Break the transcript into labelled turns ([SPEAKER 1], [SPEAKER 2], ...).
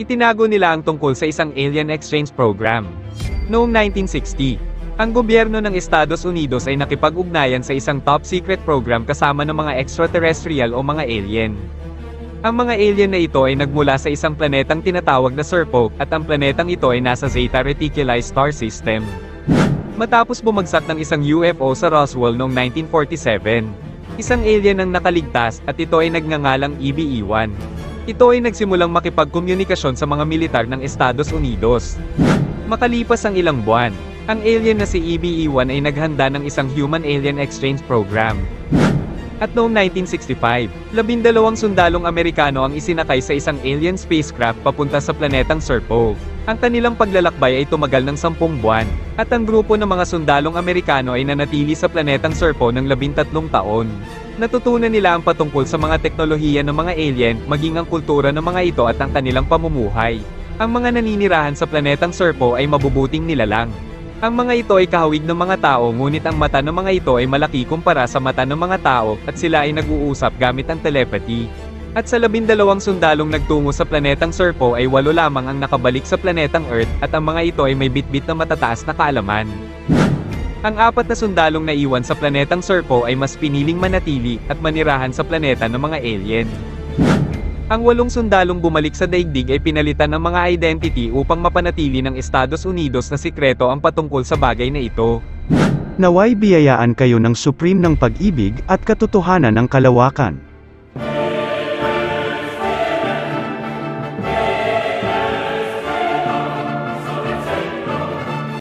[SPEAKER 1] Itinago nila ang tungkol sa isang alien exchange program. Noong 1960, ang gobyerno ng Estados Unidos ay nakipag-ugnayan sa isang top-secret program kasama ng mga extraterrestrial o mga alien. Ang mga alien na ito ay nagmula sa isang planetang tinatawag na Serpo, at ang planetang ito ay nasa Zeta Reticuli star system. Matapos bumagsak ng isang UFO sa Roswell noong 1947, isang alien ang nakaligtas at ito ay nagngangalang EBE-1. Ito ay nagsimulang makipagkomunikasyon sa mga militar ng Estados Unidos. Makalipas ang ilang buwan, ang alien na si EBE-1 ay naghanda ng isang human-alien exchange program. At noong 1965, 12 sundalong Amerikano ang isinakay sa isang alien spacecraft papunta sa planetang Serpo. Ang kanilang paglalakbay ay tumagal ng 10 buwan, at ang grupo ng mga sundalong Amerikano ay nanatili sa planetang Serpo ng 13 taon. Natutunan nila ang patungkol sa mga teknolohiya ng mga alien, maging ang kultura ng mga ito at ang kanilang pamumuhay. Ang mga naninirahan sa planetang Serpo ay mabubuting nilalang. Ang mga ito ay kahawig ng mga tao, ngunit ang mata ng mga ito ay malaki kumpara sa mata ng mga tao, at sila ay nag-uusap gamit ang telepathy. At sa 12 sundalong nagtungo sa planetang Serpo ay 8 lamang ang nakabalik sa planetang Earth, at ang mga ito ay may bitbit na matataas na kaalaman. Ang 4 na sundalong naiwan sa planetang Serpo ay mas piniling manatili at manirahan sa planeta ng mga alien. Ang 8 sundalong bumalik sa daigdig ay pinalitan ng mga identity upang mapanatili ng Estados Unidos na sikreto ang patungkol sa bagay na ito.
[SPEAKER 2] Naway biyayaan kayo ng supreme ng pag-ibig at katotohanan ng kalawakan.